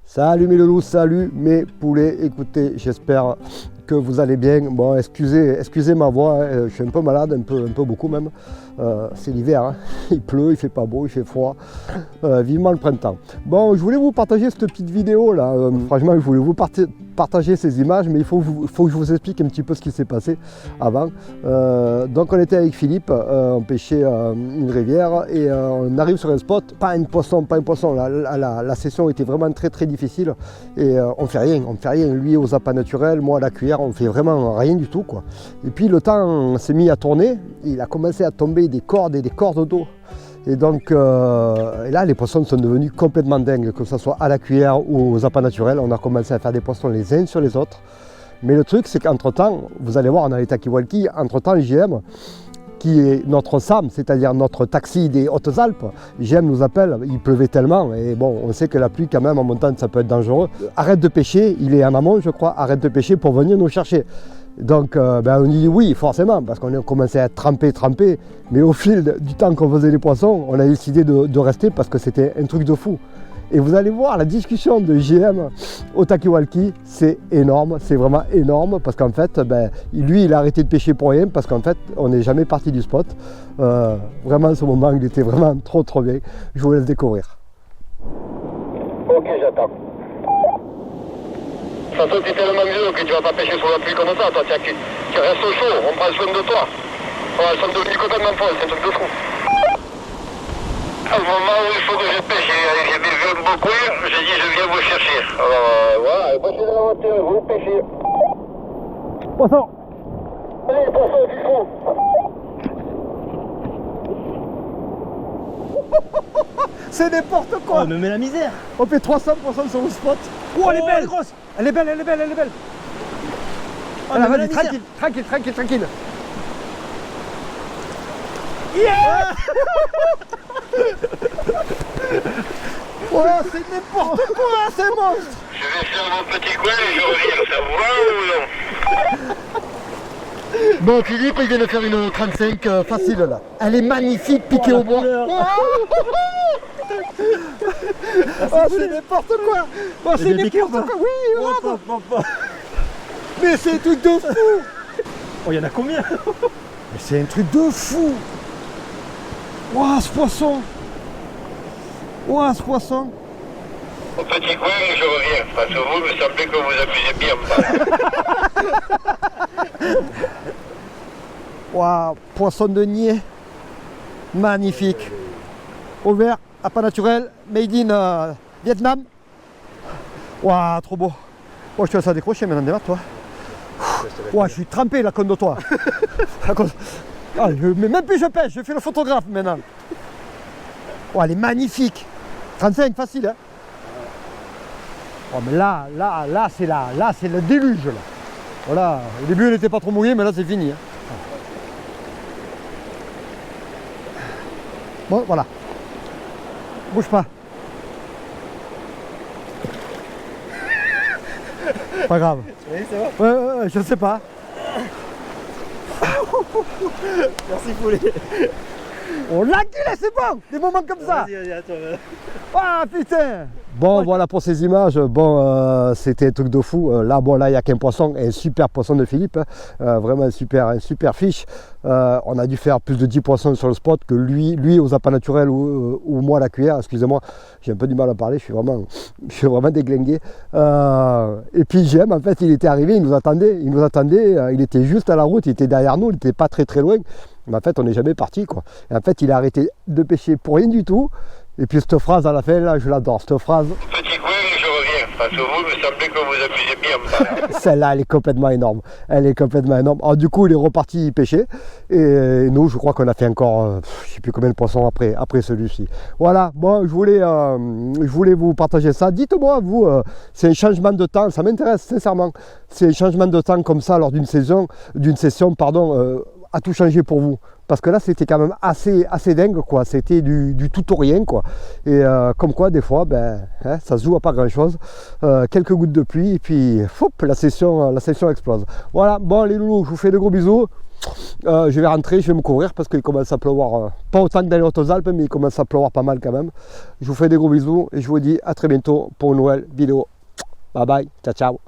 Salut mes loulous, salut mes poulets, écoutez, j'espère que vous allez bien. Bon, excusez ma voix, hein, je suis un peu malade, un peu beaucoup même. C'est l'hiver, hein. Il pleut, il fait pas beau, il fait froid. Vivement le printemps. Bon, je voulais vous partager cette petite vidéo là. Franchement, je voulais vous partager ces images, mais il faut que je vous explique un petit peu ce qui s'est passé avant. Donc on était avec Philippe, on pêchait une rivière et on arrive sur un spot, pas un poisson. La session était vraiment très difficile et on fait rien. Lui aux appâts naturels, moi à la cuillère, on fait vraiment rien du tout quoi. Et puis le temps s'est mis à tourner, il a commencé à tomber des cordes et des cordes d'eau. Et donc et là, les poissons sont devenus complètement dingues, que ce soit à la cuillère ou aux appâts naturels. On a commencé à faire des poissons les uns sur les autres. Mais le truc, c'est qu'entre-temps, vous allez voir, on a les Takiwalki, entre-temps, JM, qui est notre SAM, c'est-à-dire notre taxi des Hautes-Alpes, JM nous appelle, il pleuvait tellement, et bon, on sait que la pluie, quand même, en montagne, ça peut être dangereux. Arrête de pêcher, il est en amont, je crois, arrête de pêcher pour venir nous chercher. Donc on dit oui forcément parce qu'on a commencé à être trempé, mais au fil du temps qu'on faisait les poissons, on a décidé de rester parce que c'était un truc de fou. Et vous allez voir la discussion de GM au Takiwalki, c'est énorme, c'est vraiment énorme parce qu'en fait, lui il a arrêté de pêcher pour rien parce qu'en fait on n'est jamais parti du spot. Vraiment ce moment il était vraiment trop bien, je vous laisse découvrir. Ok, j'attends. De toute façon, tu es tellement vieux que tu vas pas pêcher sous la pluie comme ça, toi, tu restes au chaud, on prend soin de toi. Ouais, elles sont devenues complètement folles, c'est un truc de fou. Au moment où il faut que je pêche, j'ai vu beaucoup, j'ai dit je viens vous chercher. Alors voilà, moi je suis dans la voiture, vous pêchez. Poisson. Allez, poisson, du fond. C'est n'importe quoi. Oh, me met la misère. On fait 300 poissons sur le spot. Oh, elle est belle, grosse. Elle est belle. Oh, Alors, me met la vas-y, misère. tranquille. Yeah. Oh, c'est n'importe quoi, c'est monstre. Je vais faire mon petit coin et je reviens, ça vous va ou non? Bon, Philippe, il vient de faire une 35 facile là. Elle est magnifique, piquée au bois. Oh, c'est n'importe quoi. Oh, c'est n'importe quoi. Oui, regarde. Mais c'est un truc de fou. Oh, il y en a combien? Mais c'est un truc de fou. Ouah, ce poisson. Au petit coin et je reviens, parce que vous me semblez que vous abusez bien. Waouh, poisson de niais. Magnifique. Au vert, appât naturel, made in Vietnam. Waouh, trop beau. Oh, je te laisse à décrocher maintenant, démarre toi. Ouais, je suis trempé là, contre toi. Ah, même plus je pêche, je fais le photographe maintenant. Oh, elle est magnifique. 35 facile, hein. Oh, mais là, c'est le déluge là. Voilà, au début elle n'était pas trop mouillée, mais là c'est fini. Hein. Bon, voilà. Bouge pas. Pas grave. Oui, ça va. Ouais, je sais pas. Merci poulet. On l'a gueulé, c'est bon. Des moments comme ça. Vas-y, attends. Ah putain. Bon, voilà pour ces images. Bon, c'était un truc de fou. Là, il n'y a qu'un poisson, un super poisson de Philippe. Vraiment un super fiche. On a dû faire plus de 10 poissons sur le spot que lui aux appâts naturels ou moi à la cuillère. Excusez-moi, j'ai un peu du mal à parler. Je suis vraiment déglingué. Et puis JM, en fait, il était arrivé, il nous attendait. Il était juste à la route, il était derrière nous, il n'était pas très loin. Mais en fait, on n'est jamais parti, quoi. Et en fait, il a arrêté de pêcher pour rien du tout. Et puis cette phrase à la fin, là, je l'adore, cette phrase. Petit coin et je reviens, parce que vous me semblez que vous abusez bien. Celle-là, elle est complètement énorme. Alors, du coup, il est reparti pêcher. Et nous, je crois qu'on a fait encore, je ne sais plus combien de poissons après celui-ci. Voilà, bon, je voulais vous partager ça. Dites-moi, vous, c'est un changement de temps, ça m'intéresse sincèrement. C'est un changement de temps comme ça lors d'une session, a tout changé pour vous? Parce que là, c'était quand même assez dingue, quoi. C'était du tout ou rien, quoi. Et comme quoi, des fois, ça se joue à pas grand-chose. Quelques gouttes de pluie, et puis, la session explose. Voilà, bon, les loulous, je vous fais de gros bisous. Je vais rentrer, je vais me couvrir parce qu'il commence à pleuvoir, pas autant que dans les Hautes-Alpes, mais il commence à pleuvoir pas mal quand même. Je vous fais des gros bisous et je vous dis à très bientôt pour une nouvelle vidéo. Bye bye, ciao ciao.